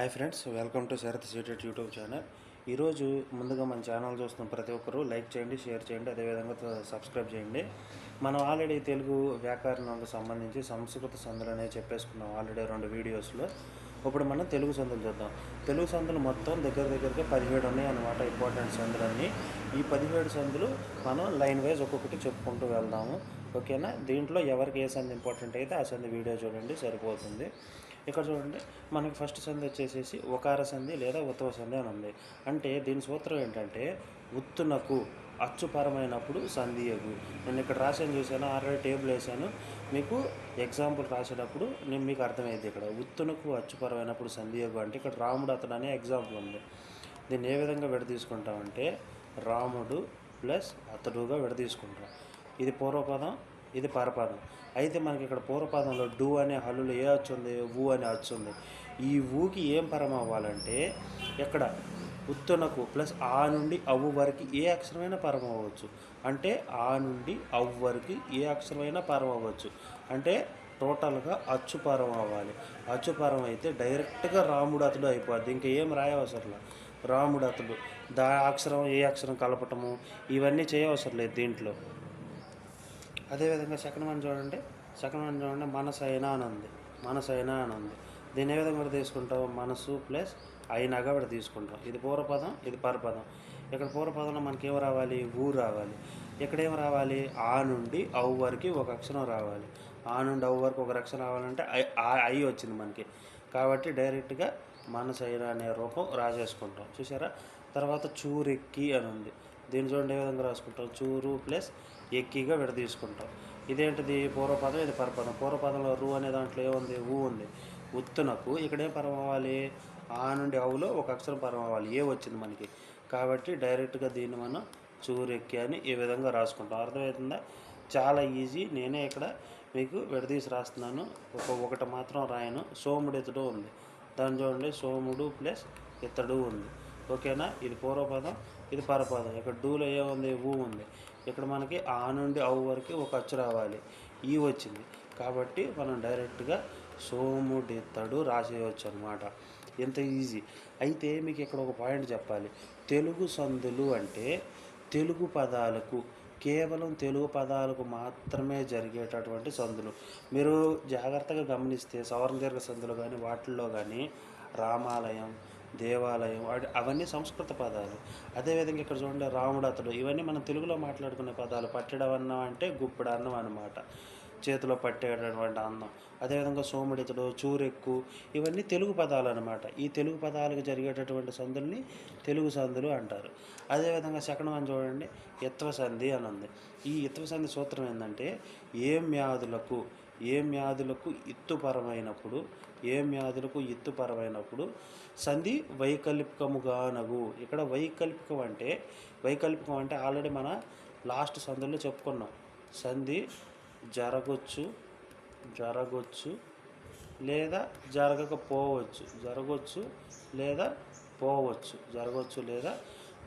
Hi friends, welcome to శరత్ సీటెడ్ YouTube channel. ఈరోజు ముందుగా మన ఛానల్ చూస్తున్న ప్రతి ఒక్కరూ లైక్ చేయండి, షేర్ చేయండి, అదేవిధంగా సబ్స్క్రైబ్ చేయండి. మనం ఆల్రెడీ తెలుగు వ్యాకరణానికి సంబంధించి సంస్కృత సందులు అనేవి చెప్పేసుకున్నాం ఆల్రెడీ 2 వీడియోస్లో. ఇప్పుడు మనం తెలుగు సందులు చూద్దాం. తెలుగు సందులు మొత్తం దగ్గరగా 17 ఉన్నాయి అన్నమాట, ఇంపార్టెంట్ సందులన్నీ. ఈ 17 సందులు మనం లైన్ వైజ్ ఒక్కొక్కటి చెప్పుకుంటూ వెళ్దాము, ఓకేనా? దీంట్లో ఎవరికి ఏ సంధి ఇంపార్టెంట్ అయితే ఆ సంధి వీడియో చూడండి, సరిపోతుంది. ఇక్కడ చూడండి, మనకి ఫస్ట్ సంధి వచ్చేసేసి ఒకార సంధి లేదా ఉత్తవ సంధి అని ఉంది. అంటే దీని సూత్రం ఏంటంటే ఉత్తునకు అచ్చుపరమైనప్పుడు సంధియగు. నేను ఇక్కడ రాసాను, చూసాను, ఆల్రెడీ టేబుల్ వేసాను. మీకు ఎగ్జాంపుల్ రాసేటప్పుడు నేను మీకు అర్థమైంది. ఇక్కడ ఉత్తునకు అచ్చుపరమైనప్పుడు సంధియగు అంటే ఇక్కడ రాముడు అతడు అనే ఎగ్జాంపుల్ ఉంది. దీన్ని ఏ విధంగా విడదీసుకుంటామంటే రాముడు ప్లస్ అతడుగా విడదీసుకుంటాం. ఇది పూర్వపదం, ఇది పరపదం. అయితే మనకి ఇక్కడ పూర్వపదంలో డు అనే హల్లులో ఏ అచ్చు ఉంది, ఊ అనే అచ్చు ఉంది. ఈ ఊకి ఏం పరం అవ్వాలంటే ఇక్కడ ఉత్తునకు ప్లస్ ఆ నుండి అవ్వు వరకు ఏ అక్షరమైనా పరం అవ్వచ్చు. అంటే ఆ నుండి అవ్వు వరకు ఏ అక్షరమైనా పరం అవ్వచ్చు. అంటే టోటల్గా అచ్చుపరం అవ్వాలి. అచ్చుపరం అయితే డైరెక్ట్గా రాముడు అతడు అయిపోద్ది, ఇంకా ఏం రాయవసరం. రాముడు అతడు అక్షరం ఏ అక్షరం కలపటము ఇవన్నీ చేయవసరం లేదు దీంట్లో. అదేవిధంగా సెకండ్ వన్ చూడండి, మనసైనా అని ఉంది. మనసైనా అని ఉంది. దీన్ని ఏ విధంగా తీసుకుంటాం, మనసు ప్లస్ అయినాగా కూడా తీసుకుంటాం. ఇది పూర్వపదం, ఇది పరపదం. ఇక్కడ పూర్వపదంలో మనకి ఏం రావాలి, ఊ రావాలి. ఇక్కడ ఏం రావాలి, ఆ నుండి అవు వరకు ఒక అక్షరం రావాలి. ఆ నుండి అవు వరకు ఒక అక్షరం రావాలంటే ఐ వచ్చింది మనకి, కాబట్టి డైరెక్ట్గా మనసైనా అనే రూపం రాసేసుకుంటాం. చూసారా? తర్వాత చూరెక్కి అని ఉంది. దీన్ని చూడండి ఏ విధంగా రాసుకుంటాం, చూరు ప్లస్ ఎక్కిగా విడదీసుకుంటాం. ఇదేంటిది పూర్వపదం, ఇది పరపదం. పూర్వపదంలో రు అనే దాంట్లో ఏముంది, ఊ ఉంది. ఉత్తునకు ఇక్కడేం పరం అవ్వాలి, ఆ నుండి అవులో ఒక అక్షరం పరం అవ్వాలి, ఏ వచ్చింది మనకి, కాబట్టి డైరెక్ట్గా దీన్ని మనం చూరెక్కి అని ఈ విధంగా రాసుకుంటాం. అర్థమవుతుందా? చాలా ఈజీ. నేనే ఇక్కడ మీకు విడదీసి రాస్తున్నాను, ఒకటి మాత్రం రాయను. సోముడు ఇతడు ఉంది, దాన్ని చూడండి, సోముడు ప్లస్ ఇతడు ఉంది, ఓకేనా? ఇది పూర్వపదం, ఇది పరపదం. ఇక్కడ డూలో ఏముంది, ఊ ఉంది. ఇక్కడ మనకి ఆ నుండి అవు వరకు ఒక అచ్చు రావాలి, ఈ వచ్చింది, కాబట్టి మనం డైరెక్ట్గా సోముడితడు రాసేయవచ్చు అనమాట. ఎంత ఈజీ. అయితే మీకు ఇక్కడ ఒక పాయింట్ చెప్పాలి. తెలుగు సందులు అంటే తెలుగు పదాలకు, కేవలం తెలుగు పదాలకు మాత్రమే జరిగేటటువంటి సందులు. మీరు జాగ్రత్తగా గమనిస్తే సవర్ణ దీర్ఘ సందులు కానీ వాటిల్లో కానీ రామాలయం, దేవాలయం అవన్నీ సంస్కృత పదాలు. అదేవిధంగా ఇక్కడ చూడండి, రాముడు అతడు, ఇవన్నీ మనం తెలుగులో మాట్లాడుకునే పదాలు. పట్టెడం అన్నం అంటే గుప్పెడు అన్నం అన్నమాట, చేతిలో పట్టేటటువంటి అన్నం. అదేవిధంగా సోముడితడు, చూరెక్కు, ఇవన్నీ తెలుగు పదాలు అన్నమాట. ఈ తెలుగు పదాలకు జరిగేటటువంటి సందుల్ని తెలుగు సందులు అంటారు. అదేవిధంగా సెకండ్ వన్ చూడండి, ఇత్వ సంధి అని ఉంది. ఈ ఇత్వ సంధి సూత్రం ఏంటంటే ఏ మ్యాదులకు ఇత్తుపరమైనప్పుడు సంధి వైకల్పికముగానగు. ఇక్కడ వైకల్పికం అంటే ఆల్రెడీ మన లాస్ట్ సందుల్లో చెప్పుకున్నాం. సంధి జరగొచ్చు లేదా జరగకపోవచ్చు, జరగొచ్చు లేదా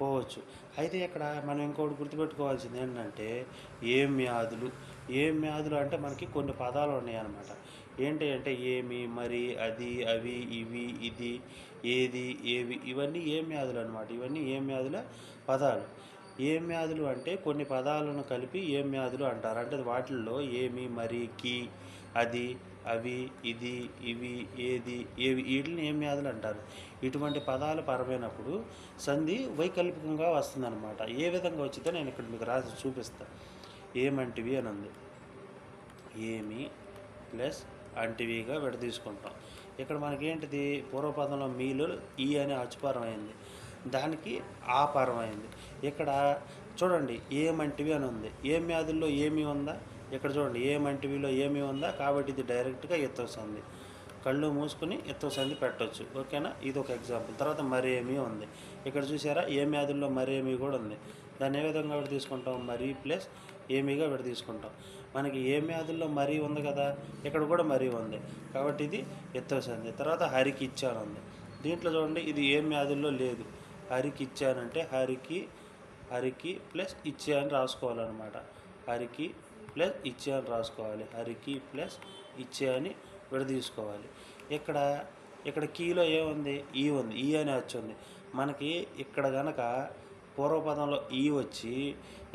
పోవచ్చు. అయితే ఇక్కడ మనం ఇంకోటి గుర్తుపెట్టుకోవాల్సింది ఏంటంటే ఏం వ్యాధులు అంటే మనకి కొన్ని పదాలు ఉన్నాయి అన్నమాట. ఏంటి అంటే ఏమి, మరి, అది, అవి, ఇవి, ఇది, ఏది, ఏవి, ఇవన్నీ ఏం వ్యాధులు అనమాట. ఇవన్నీ ఏం వ్యాధుల పదాలు. ఏం వ్యాధులు అంటే కొన్ని పదాలను కలిపి ఏం వ్యాధులు అంటారు. అంటే వాటిల్లో ఏమి, మరి, కి, అది, అవి, ఇది, ఇవి, ఏది, ఏవి, వీటిని ఏం వ్యాధులు అంటారు. ఇటువంటి పదాలు పరమైనప్పుడు సంధి వైకల్పికంగా వస్తుందన్నమాట. ఏ విధంగా వచ్చిందో నేను ఇక్కడ మీకు రాసి చూపిస్తాను. ఏమంటివి అని ఉంది. ఏమి ప్లస్ అంటివిగా విడదీసుకుంటాం. ఇక్కడ మనకేంటిది, పూర్వపదంలో మీలు ఈ అనే అచ్చుపరం అయింది, దానికి ఆ పరం అయింది. ఇక్కడ చూడండి ఏమంటివి అని ఉంది. ఏం వ్యాధుల్లో ఏమి ఉందా, ఇక్కడ చూడండి ఏమంటివిలో ఏమి ఉందా, కాబట్టి ఇది డైరెక్ట్గా ఇత్వ సంధి. కళ్ళు మూసుకుని ఇత్వ సంధి పెట్టవచ్చు, ఓకేనా? ఇది ఒక ఎగ్జాంపుల్. తర్వాత మరేమి ఉంది. ఇక్కడ చూసారా, ఏం వ్యాధుల్లో మరేమి కూడా ఉంది. దాన్ని ఏ విధంగా విడదీసుకుంటాం, మరీ ప్లస్ ఏమిగా విడదీసుకుంటాం. మనకి ఏ వ్యాధుల్లో మరీ ఉంది కదా, ఇక్కడ కూడా మరీ ఉంది, కాబట్టి ఇది ఇత్వ సంధి. తర్వాత హరికి ఇచ్చాను ఉంది. దీంట్లో చూడండి, ఇది ఏం వ్యాధుల్లో లేదు. హరికి ఇచ్చానంటే హరికి ప్లస్ ఇచ్చే అని రాసుకోవాలన్నమాట. హరికి ప్లస్ ఇచ్చే అని రాసుకోవాలి. హరికి ప్లస్ ఇచ్చే అని విడదీసుకోవాలి. ఇక్కడ ఇక్కడ కీలో ఏముంది ఈ ఉంది, ఈ అనే అచ్చు ఉంది. మనకి ఇక్కడ కనుక పూర్వపదంలో ఈ వచ్చి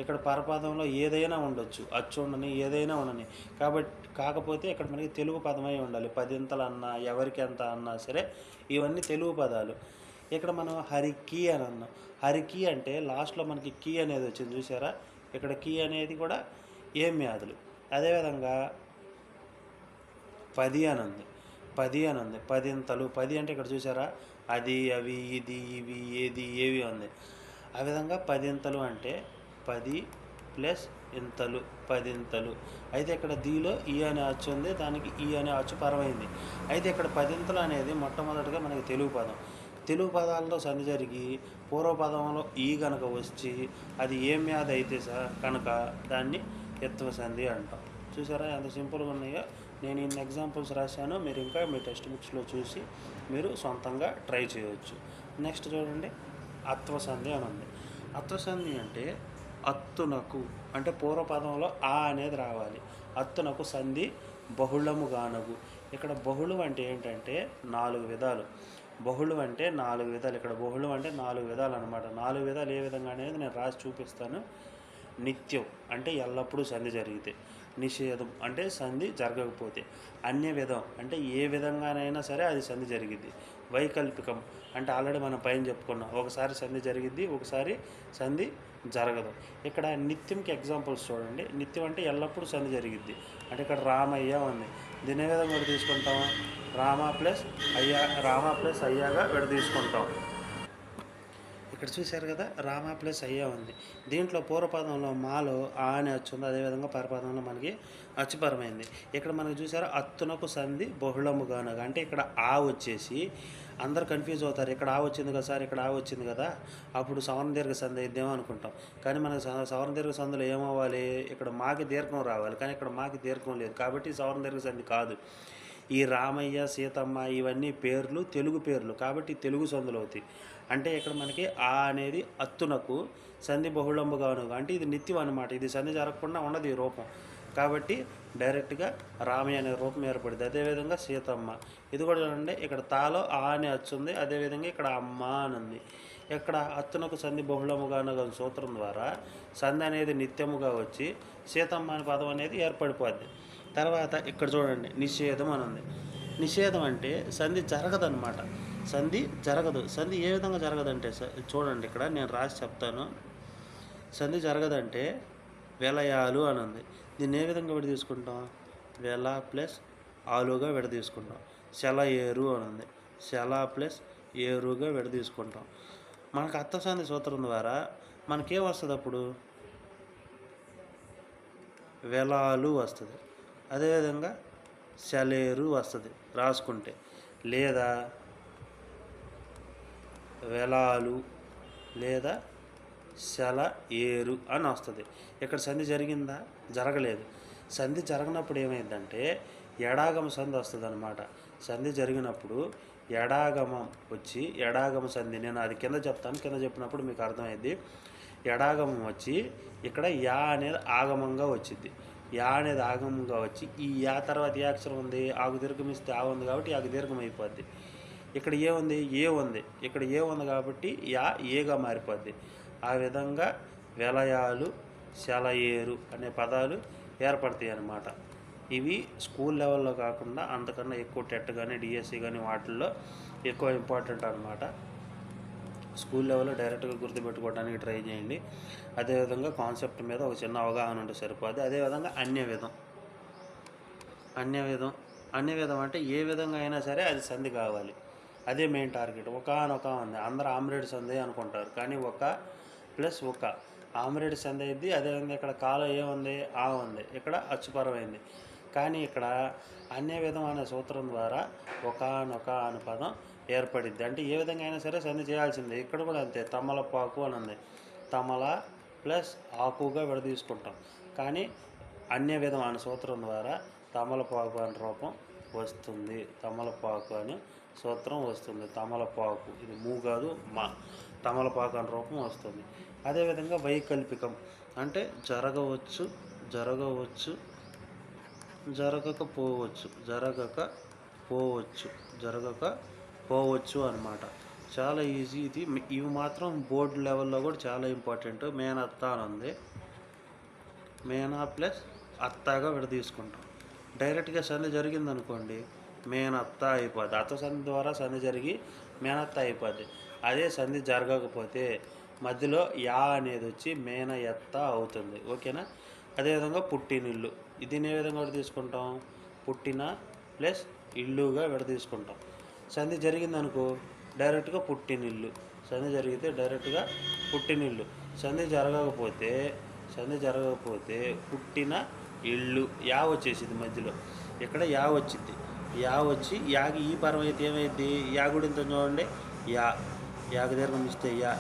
ఇక్కడ పరపదంలో ఏదైనా ఉండొచ్చు, అచ్చు ఉండని ఏదైనా ఉండని. కాకపోతే ఇక్కడ మనకి తెలుగు పదమై ఉండాలి. పదింతలు అన్నా ఎవరికి ఎంత అన్నా సరే ఇవన్నీ తెలుగు పదాలు. ఇక్కడ మనం హరికి అని అన్నాం. హరికి అంటే లాస్ట్లో మనకి కీ అనేది వచ్చింది చూసారా, ఇక్కడ కీ అనేది కూడా ఏం వ్యాధులు. అదేవిధంగా 10 అని ఉంది, 10 అని ఉంది, పదింతలు. 10 అంటే ఇక్కడ చూసారా అది అవి ఇది ఇవి ఏది ఏవి ఉంది. ఆ విధంగా పదింతలు అంటే 10 ప్లస్ ఇంతలు, పదింతలు. అయితే ఇక్కడ దీలో ఈ అనే అచ్చు ఉంది, దానికి ఈ అనే అచ్చు పరమైంది. అయితే ఇక్కడ పదింతలు అనేది మొట్టమొదటిగా మనకి తెలుగు పదం. తెలుగు పదాలతో సంధి జరిగి పూర్వపదంలో ఈ కనుక వచ్చి అది ఏం వ్యాధి అయితే కనుక దాన్ని ఎత్వ సంధి అంటాం. చూసారా ఎంత సింపుల్గా ఉన్నాయో. నేను ఇన్ని ఎగ్జాంపుల్స్ రాశాను, మీరు ఇంకా మీ టెక్స్ట్ బుక్స్లో చూసి మీరు సొంతంగా ట్రై చేయవచ్చు. నెక్స్ట్ చూడండి, అత్వ సంధి అని ఉంది. అత్వ సంధి అంటే అత్తునకు అంటే పూర్వపదంలో ఆ అనేది రావాలి. అత్తునకు సంధి బహుళముగానగు. ఇక్కడ బహుళం అంటే ఏంటంటే 4 విధాలు. బహుళం అంటే 4 విధాలు. ఇక్కడ బహుళం అంటే 4 విధాలు అనమాట. 4 విధాలు ఏ విధంగా అనేది నేను రాసి చూపిస్తాను. నిత్యం అంటే ఎల్లప్పుడూ సంధి జరిగితే, నిషేధం అంటే సంధి జరగకపోతే, అన్య విధం అంటే ఏ విధంగానైనా సరే అది సంధి జరిగిద్ది, వైకల్పికం అంటే ఆల్రెడీ మనం పైన చెప్పుకున్నాం, ఒకసారి సంధి జరిగిద్ది, ఒకసారి సంధి జరగదు. ఇక్కడ నిత్యంకి ఎగ్జాంపుల్స్ చూడండి. నిత్యం అంటే ఎల్లప్పుడూ సంధి జరిగిద్ది. అంటే ఇక్కడ రామయ్య ఉంది, దీని ఏ విధంగా విడ తీసుకుంటాం, రామ ప్లస్ అయ్యాగా విడ తీసుకుంటాం. ఇక్కడ చూశారు కదా, రామ ప్లస్ అయ్యా ఉంది. దీంట్లో పూర్వపదంలో మాలో ఆ అని అచ్చు ఉంది, అదేవిధంగా పరపదంలో మనకి అచ్చుపరమైంది. ఇక్కడ మనకు చూసారా అత్తునకు సంధి బహుళముగానగా అంటే ఇక్కడ ఆ వచ్చేసి అందరు కన్ఫ్యూజ్ అవుతారు. ఇక్కడ ఆ వచ్చింది కదా సార్, ఇక్కడ ఆ వచ్చింది కదా, అప్పుడు సవర్ణ దీర్ఘ సంధి అయిద్దేమో అనుకుంటాం. కానీ మనకు సవర్ణ దీర్ఘ సంధిలో ఏమవ్వాలి, ఇక్కడ మాకి దీర్ఘం రావాలి, కానీ ఇక్కడ మాకి దీర్ఘం లేదు కాబట్టి సవర్ణ దీర్ఘ సంధి కాదు. ఈ రామయ్య, సీతమ్మ ఇవన్నీ పేర్లు తెలుగు పేర్లు కాబట్టి తెలుగు సంధులు అవుతాయి. అంటే ఇక్కడ మనకి ఆ అనేది అత్తునకు సంధి బహుళంబుగాను అంటే ఇది నిత్యం అనమాట. ఇది సంధి జరగకుండా ఉండదు ఈ రూపం. కాబట్టి డైరెక్ట్గా రామయ్య అనే రూపం ఏర్పడింది. అదేవిధంగా సీతమ్మ ఇది కూడా చూడండి, ఇక్కడ తాలో ఆ అనే అచ్చు ఉంది, అదేవిధంగా ఇక్కడ అమ్మ అని ఉంది. ఇక్కడ అత్తునకు సంధి బహుళముగాను సూత్రం ద్వారా సంధి అనేది నిత్యముగా వచ్చి సీతమ్మ అనే పదం అనేది ఏర్పడిపోద్ది. తర్వాత ఇక్కడ చూడండి, నిషేధం అని ఉంది. నిషేధం అంటే సంధి జరగదన్నమాట. సంధి జరగదు. సంధి ఏ విధంగా జరగదంటే చూడండి, ఇక్కడ నేను రాసి చెప్తాను. సంధి జరగదంటే వెలయాలు అని ఉంది. దీన్ని ఏ విధంగా విడ తీసుకుంటాం, వెల ప్లస్ ఆలుగా విడ తీసుకుంటాం. శల ఏరు అని ఉంది, శల ప్లస్ ఏరుగా విడ తీసుకుంటాం. మనకు అత్వ సంధి సూత్రం ద్వారా మనకేం వస్తుంది, అప్పుడు వెలాలు వస్తుంది, అదేవిధంగా శలేరు వస్తుంది రాసుకుంటే, లేదా వెలాలు లేదా శల ఏరు అని వస్తుంది. ఇక్కడ సంధి జరిగిందా, జరగలేదు. సంధి జరగనప్పుడు ఏమైందంటే ఎడాగమ సంధి వస్తుంది అనమాట. సంధి జరిగినప్పుడు ఎడాగమం వచ్చి ఎడాగమ సంధి, నేను అది కింద చెప్తాను, కింద చెప్పినప్పుడు మీకు అర్థమైంది. ఎడాగమం వచ్చి ఇక్కడ యా అనేది ఆగమంగా వచ్చింది. యా అనేది ఆగమంగా వచ్చి ఈ యా తర్వాత ఏ అక్షరం ఉంది, ఆగు దీర్ఘం ఇస్తే ఆ ఉంది కాబట్టి ఆగు దీర్ఘం అయిపోద్ది. ఇక్కడ ఏ ఉంది, ఏ ఉంది, ఇక్కడ ఏ ఉంది కాబట్టి యా ఏగా మారిపోద్ది. ఆ విధంగా వెలయాలు శలయేరు అనే పదాలు ఏర్పడతాయి అన్నమాట. ఇవి స్కూల్ లెవెల్లో కాకుండా అంతకన్నా ఎక్కువ టెట్ కానీ డిఎస్సి కానీ వాటిల్లో ఎక్కువ ఇంపార్టెంట్ అనమాట. స్కూల్ లెవెల్లో డైరెక్ట్గా గుర్తుపెట్టుకోవడానికి ట్రై చేయండి. అదేవిధంగా కాన్సెప్ట్ మీద ఒక చిన్న అవగాహన ఉంటే సరిపోద్ది. అదేవిధంగా అన్య విధం అంటే ఏ విధంగా అయినా సరే అది సంధి కావాలి, అదే మెయిన్ టార్గెట్. ఒక ఉంది, అందరూ ఆమ్రేడ్ సంధి అనుకుంటారు, కానీ ఒక ప్లస్ ఒక ఆమ్రేడ్ సంధి అయింది. అదేవిధంగా ఇక్కడ కాలో ఏముంది, ఆ ఉంది, ఇక్కడ అచ్చుపరమైంది. కానీ ఇక్కడ అన్య విధం అనే సూత్రం ద్వారా ఒకనొక అనే పదం ఏర్పడింది. అంటే ఏ విధంగా అయినా సరే సంధి చేయాల్సిందే. ఇక్కడ కూడా అంతే, తమలపాకు అని ఉంది, తమల ప్లస్ ఆకుగా విడ తీసుకుంటాం. కానీ అన్య విధం అనే సూత్రం ద్వారా తమలపాకు అనే రూపం వస్తుంది, తమలపాకు అని సూత్రం వస్తుంది. తమలపాకు ఇది మూ కాదు మా, తమలపాకు అనే రూపం వస్తుంది. అదేవిధంగా వైకల్పికం అంటే జరగవచ్చు, జరగకపోవచ్చు, పోవచ్చు అనమాట. చాలా ఈజీ ఇది. ఇవి మాత్రం బోర్డు లెవెల్లో కూడా చాలా ఇంపార్టెంట్. మేనత్త అని ఉంది, మేనా ప్లస్ అత్తగా తీసుకుంటాం. డైరెక్ట్గా సంధి జరిగిందనుకోండి మేనత్త అయిపోద్ది. అత్త సంధి ద్వారా సంధి జరిగి మేనత్త అయిపోద్ది. అదే సంధి జరగకపోతే మధ్యలో యా అనేది వచ్చి మేనయత్త అవుతుంది. ఓకేనా? అదేవిధంగా పుట్టినిల్లు, దీన్ని ఏ విధంగా తీసుకుంటాం? పుట్టిన ప్లస్ ఇల్లుగా తీసుకుంటాం. సంధి జరిగిందనుకో డైరెక్ట్గా పుట్టినిల్లు, సంధి జరిగితే డైరెక్ట్గా పుట్టినిల్లు. సంధి జరగకపోతే పుట్టిన ఇల్లు, యా వచ్చేసింది మధ్యలో. ఇక్కడ యా వచ్చింది, యా వచ్చి యాకి ఈ పరం అయితే ఏమైంది? యా గుడింత చూడండి, యాకి దీర్ఘం ఇస్తే యా,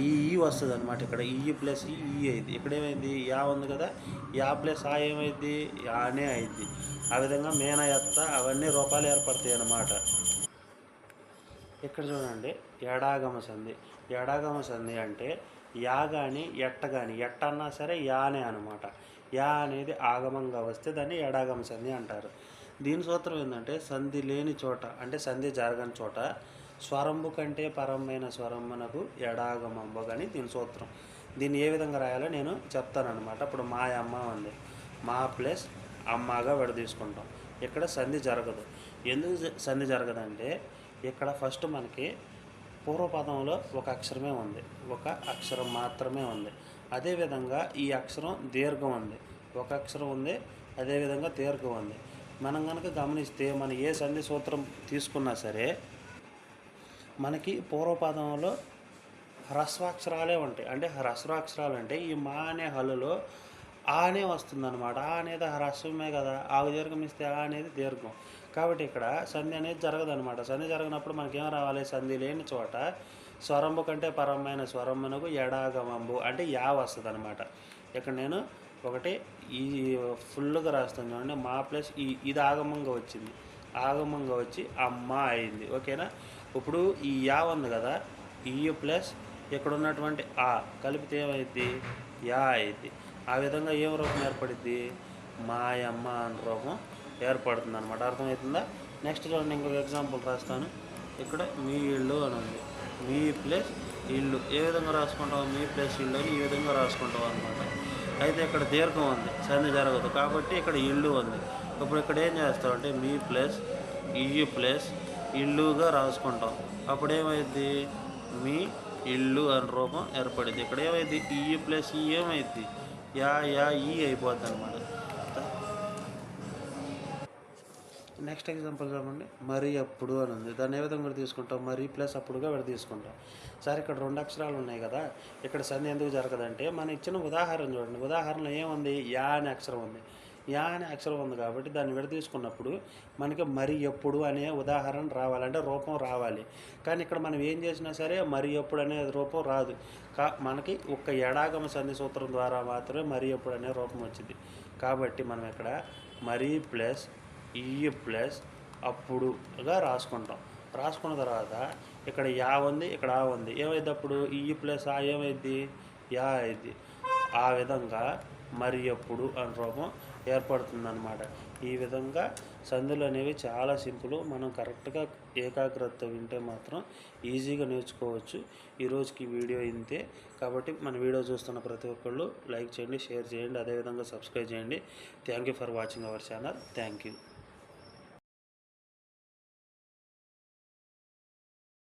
ఈ వస్తుంది అనమాట. ఇక్కడ ఈ ప్లస్ ఈ అయింది. ఇక్కడ ఏమైంది? యా ఉంది కదా, యా ప్లస్ ఆ ఏమైంది? యానే అయింది. ఆ విధంగా మేనయత్త అవన్నీ రూపాలు ఏర్పడతాయి అన్నమాట. ఇక్కడ చూడండి ఎడాగమ సంధి. ఎడాగమ సంధి అంటే యా కానీ ఎట్ట కానీ, ఎట్ట అన్నా సరే యానే అనమాట. యా అనేది ఆగమంగా వస్తే దాన్ని ఎడాగమ సంధి అంటారు. దీని సూత్రం ఏంటంటే సంధి లేని చోట అంటే సంధి జరగని చోట స్వరంబు కంటే పరమైన స్వరమునకు ఎడాగమంబు అని దీని సూత్రం. దీన్ని ఏ విధంగా రాయాలో నేను చెప్తానమాట. ఇప్పుడు మా అమ్మ ఉంది, మా ప్లస్ అమ్మగా తీసుకుంటాం. ఇక్కడ సంధి జరగదు. ఎందుకు సంధి జరగదంటే ఇక్కడ ఫస్ట్ మనకి పూర్వపదంలో ఒక అక్షరమే ఉంది, ఒక అక్షరం మాత్రమే ఉంది. అదేవిధంగా ఈ అక్షరం దీర్ఘం ఉంది, ఒక అక్షరం ఉంది, అదేవిధంగా దీర్ఘం ఉంది. మనం కనుక గమనిస్తే మన ఏ సంధి సూత్రం తీసుకున్నా సరే మనకి పూర్వపదంలో హ్రస్వాక్షరాలే ఉంటాయి. అంటే హ్రస్వాక్షరాలు అంటే ఈ మా అనే హల్లులో ఆనే వస్తుందన్నమాట. ఆ అనేది హ్రస్వమే కదా, ఆగు దీర్ఘం ఇస్తే ఆ అనేది దీర్ఘం. కాబట్టి ఇక్కడ సంధి అనేది జరగదనమాట. సంధి జరగనప్పుడు మనకేం రావాలి? సంధి లేని చోట స్వరంబు కంటే పరమైన స్వరమునకు ఎడాగమంబు అంటే యా వస్తుంది అనమాట. ఇక్కడ నేను ఒకటి ఈ ఫుల్గా రాస్తాను చూడండి. మా ప్లస్ ఇది ఆగమంగా వచ్చింది, ఆగమంగా వచ్చి అమ్మ అయింది. ఓకేనా? ఇప్పుడు ఈ యా ఉంది కదా, ఈ ప్లస్ ఇక్కడ ఉన్నటువంటి ఆ కలిపితే ఏమైంది? యా అయింది. ఆ విధంగా ఏం రూపం ఏర్పడుద్ది? మాయమ్మ అని రూపం ఏర్పడుతుంది అనమాట. అర్థమవుతుందా? నెక్స్ట్ చూడండి, ఇంకొక ఎగ్జాంపుల్ రాస్తాను. ఇక్కడ మీ ఇల్లు అని ఉంది, మీ ప్లస్ ఇల్లు ఏ విధంగా రాసుకుంటాం? మీ ప్లస్ ఇల్లు అని ఈ విధంగా రాసుకుంటాం అనమాట. అయితే ఇక్కడ దీర్ఘం ఉంది, సంధి జరగదు కాబట్టి ఇక్కడ ఇల్లు ఉంది. ఇప్పుడు ఇక్కడ ఏం చేస్తామంటే మీ ప్లస్ ఇల్లు ప్లస్ ఇల్లుగా రాసుకుంటాం. అప్పుడు ఏమైంది? మీ ఇల్లు అని రూపం ఏర్పడింది. ఇక్కడ ఏమైంది? ఈ ప్లస్ ఈ ఏమైంది? యా ఈ అయిపోద్ది అనమాట. నెక్స్ట్ ఎగ్జాంపుల్ చూడండి, మరి అప్పుడు అని ఉంది. దాన్ని ఏ విధంగా తీసుకుంటాం? మరి ప్లస్ అప్పుడుగా తీసుకుంటాం. సరే, ఇక్కడ రెండు అక్షరాలు ఉన్నాయి కదా, ఇక్కడ సంధి ఎందుకు జరగదంటే మన ఇచ్చిన ఉదాహరణ చూడండి. ఉదాహరణలో ఏముంది? యా అనే అక్షరం ఉంది. యా అనే అక్షరం ఉంది కాబట్టి దాన్ని తీసుకున్నప్పుడు మనకి మరి ఎప్పుడు అనే ఉదాహరణ రావాలంటే రూపం రావాలి. కానీ ఇక్కడ మనం ఏం చేసినా సరే మరి ఎప్పుడు అనే రూపం రాదు. మనకి ఒక్క ఎడాగమ సంధి సూత్రం ద్వారా మాత్రమే మరి ఎప్పుడు అనే రూపం వచ్చింది. కాబట్టి మనం ఇక్కడ మరి ప్లస్ ఈ ప్లస్ అప్పుడుగా రాసుకుంటాం. రాసుకున్న తర్వాత ఇక్కడ యా ఉంది, ఇక్కడ ఆ ఉంది. ఏమైంది? అప్పుడు ఈ ప్లస్ ఆ ఏమైంది? యా అయింది. ఆ విధంగా మరి ఎప్పుడు అని రూపం ఏర్పడుతుందన్నమాట. ఈ విధంగా సంధులు అనేవి చాలా సింపుల్. మనం కరెక్ట్గా ఏకాగ్రత వింటే మాత్రం ఈజీగా నేర్చుకోవచ్చు. ఈరోజుకి వీడియో ఇంతే. కాబట్టి మన వీడియో చూస్తున్న ప్రతి ఒక్కళ్ళు లైక్ చేయండి, షేర్ చేయండి, అదేవిధంగా సబ్స్క్రైబ్ చేయండి. Thank you for watching our channel. Thank you.